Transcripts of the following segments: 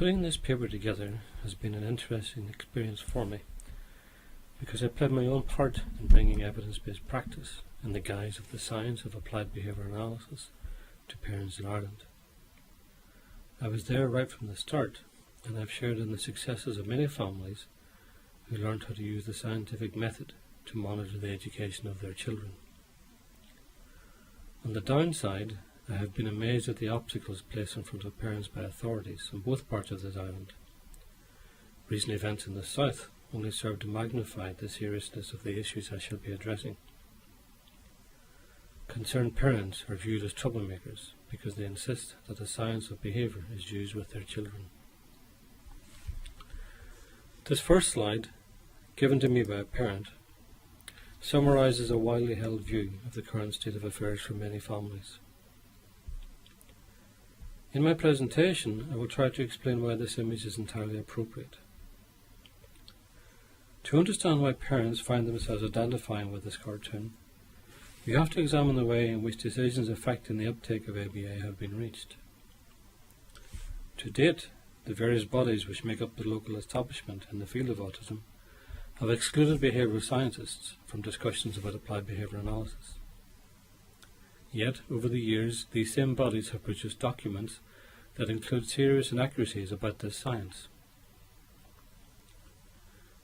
Putting this paper together has been an interesting experience for me, because I played my own part in bringing evidence-based practice in the guise of the science of applied behaviour analysis to parents in Ireland. I was there right from the start, and I've shared in the successes of many families who learned how to use the scientific method to monitor the education of their children. On the downside, I have been amazed at the obstacles placed in front of parents by authorities in both parts of this island. Recent events in the south only serve to magnify the seriousness of the issues I shall be addressing. Concerned parents are viewed as troublemakers because they insist that the science of behaviour is used with their children. This first slide, given to me by a parent, summarises a widely held view of the current state of affairs for many families. In my presentation, I will try to explain why this image is entirely appropriate. To understand why parents find themselves identifying with this cartoon, we have to examine the way in which decisions affecting the uptake of ABA have been reached. To date, the various bodies which make up the local establishment in the field of autism have excluded behavioural scientists from discussions about applied behaviour analysis. Yet, over the years, these same bodies have produced documents that include serious inaccuracies about this science.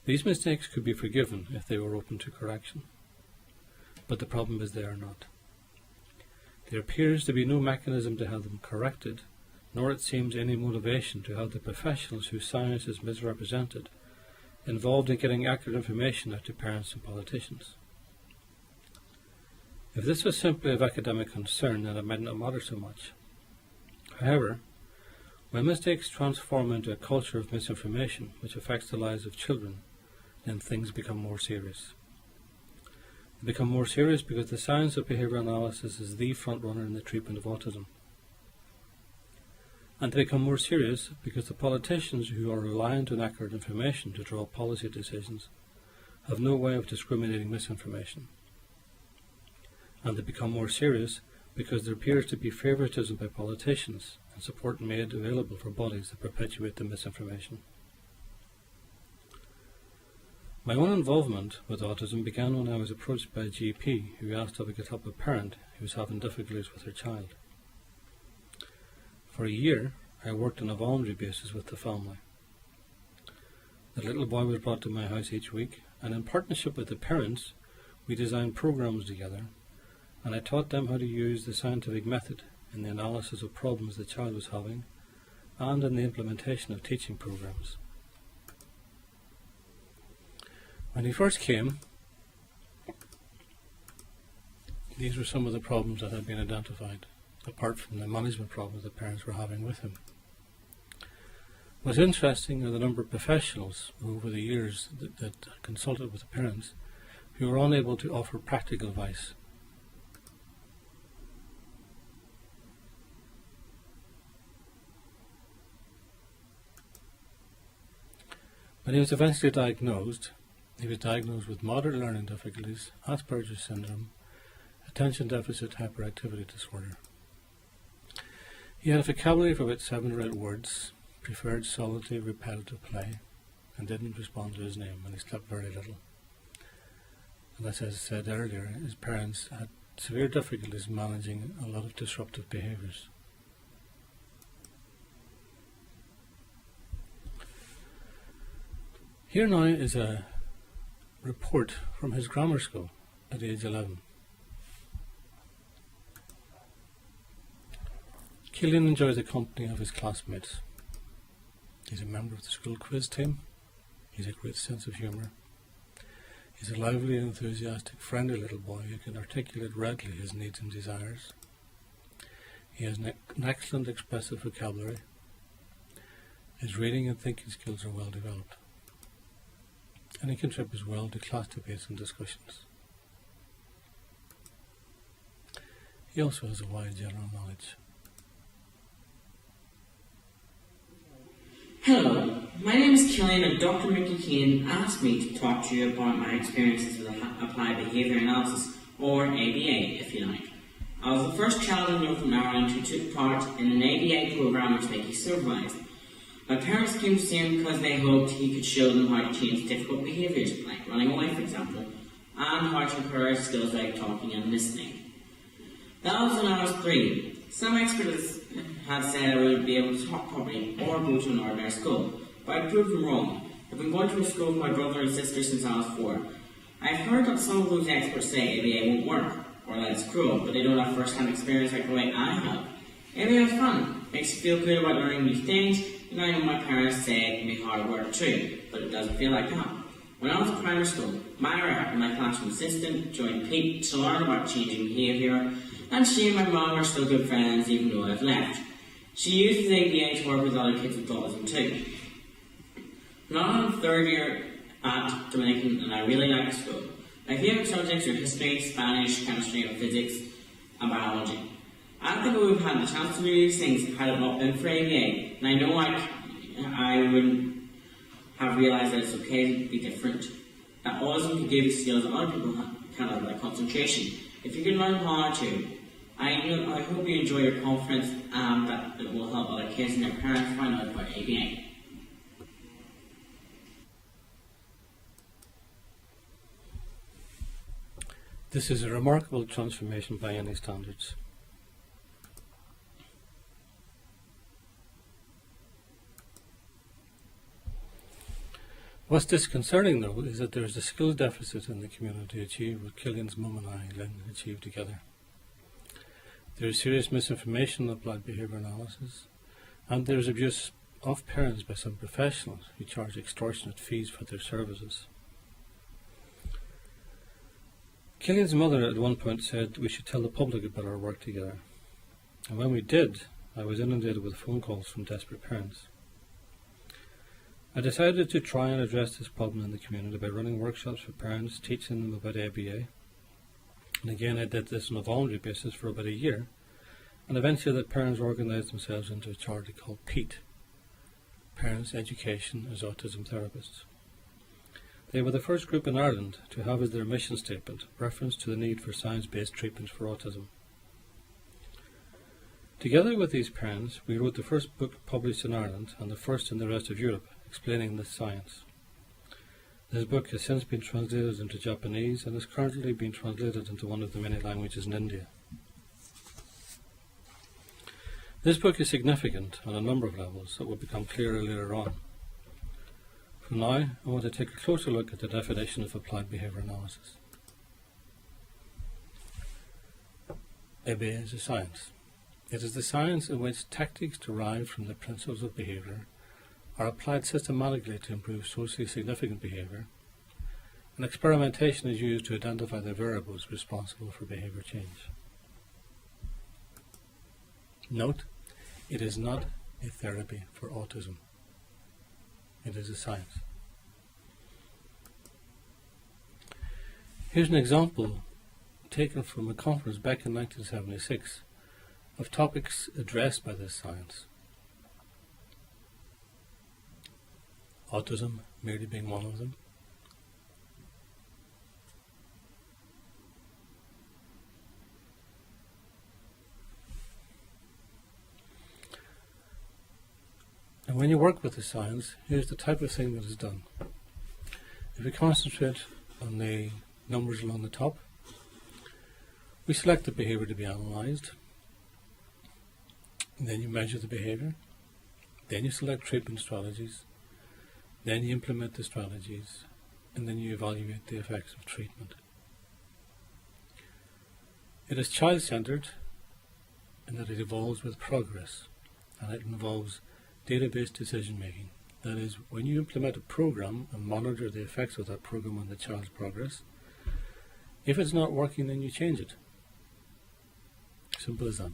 These mistakes could be forgiven if they were open to correction, but the problem is they are not. There appears to be no mechanism to have them corrected, nor it seems any motivation to have the professionals whose science is misrepresented involved in getting accurate information out to parents and politicians. If this was simply of academic concern, then it might not matter so much. However, when mistakes transform into a culture of misinformation which affects the lives of children, then things become more serious. They become more serious because the science of behaviour analysis is the front runner in the treatment of autism. And they become more serious because the politicians who are reliant on accurate information to draw policy decisions have no way of discriminating misinformation. And they become more serious because there appears to be favouritism by politicians and support made available for bodies that perpetuate the misinformation. My own involvement with autism began when I was approached by a GP who asked if I could help a parent who was having difficulties with her child. For a year, I worked on a voluntary basis with the family. The little boy was brought to my house each week, and in partnership with the parents, we designed programs together, and I taught them how to use the scientific method in the analysis of problems the child was having and in the implementation of teaching programs. When he first came, these were some of the problems that had been identified, apart from the management problems the parents were having with him. What's interesting are the number of professionals who over the years that consulted with the parents who were unable to offer practical advice. When he was eventually diagnosed, he was diagnosed with moderate learning difficulties, Asperger's syndrome, attention deficit hyperactivity disorder. He had a vocabulary of about 7 or 8 words, preferred solitary repetitive play, and didn't respond to his name, and he slept very little. And as I said earlier, his parents had severe difficulties managing a lot of disruptive behaviours. Here now is a report from his grammar school at age 11. Killian enjoys the company of his classmates. He's a member of the school quiz team. He's a great sense of humour. He's a lively, enthusiastic, friendly little boy who can articulate readily his needs and desires. He has an excellent expressive vocabulary. His reading and thinking skills are well developed. And he contributes well to class debates and discussions. He also has a wide general knowledge. Hello, my name is Killian and Dr. Mickey Keane asked me to talk to you about my experiences with applied behaviour analysis, or ABA if you like. I was the first child in Northern Ireland who took part in an ABA programme which Mickey supervised. My parents came to see him because they hoped he could show them how to change difficult behaviours, like running away for example, and how to encourage skills like talking and listening. That was when I was 3. Some experts had said I would be able to talk properly or go to an ordinary school, but I proved them wrong. I've been going to a school with my brother and sister since I was 4. I've heard that some of those experts say ABA won't work, or that it's cruel, but they don't have first-hand experience like the way I have. ABA is fun, makes you feel good about learning new things, and I know my parents say it can be hard work too, but it doesn't feel like that. When I was in primary school, Myra, my classroom assistant, joined Pete to learn about changing behaviour, and she and my mum are still good friends even though I've left. She uses ABA to work with other kids with autism too. Now I'm in 3rd year at Dominican and I really like the school. My favourite subjects are history, Spanish, chemistry and physics and biology. I don't think we would have had the chance to do these things had it not been for ABA, and I know I wouldn't have realised that it's okay to be different. That autism can give you skills that other people cannot, like concentration. If you can learn how to, I hope you enjoy your conference and that it will help other kids and their parents find out about ABA. This is a remarkable transformation by any standards. What's disconcerting though is that there is a skills deficit in the community to achieve what Killian's mum and I, Lynn, achieved together. There is serious misinformation on applied behaviour analysis, and there is abuse of parents by some professionals who charge extortionate fees for their services. Killian's mother at one point said we should tell the public about our work together, and when we did, I was inundated with phone calls from desperate parents. I decided to try and address this problem in the community by running workshops for parents, teaching them about ABA. And again, I did this on a voluntary basis for about a year, and eventually the parents organised themselves into a charity called PETE, Parents Education as Autism Therapists. They were the first group in Ireland to have as their mission statement reference to the need for science-based treatments for autism. Together with these parents, we wrote the first book published in Ireland and the first in the rest of Europe explaining this science. This book has since been translated into Japanese and is currently being translated into one of the many languages in India. This book is significant on a number of levels that will become clearer later on. For now, I want to take a closer look at the definition of applied behaviour analysis. ABA is a science. It is the science in which tactics derived from the principles of behaviour are applied systematically to improve socially significant behaviour, and experimentation is used to identify the variables responsible for behaviour change. Note, it is not a therapy for autism. It is a science. Here's an example taken from a conference back in 1976 of topics addressed by this science. Autism merely being one of them. And when you work with the science, here's the type of thing that is done. If we concentrate on the numbers along the top, we select the behaviour to be analysed, then you measure the behaviour, then you select treatment strategies, then you implement the strategies, and then you evaluate the effects of treatment. It is child-centred in that it evolves with progress, and it involves database decision-making. That is, when you implement a program and monitor the effects of that program on the child's progress, if it's not working, then you change it. Simple as that.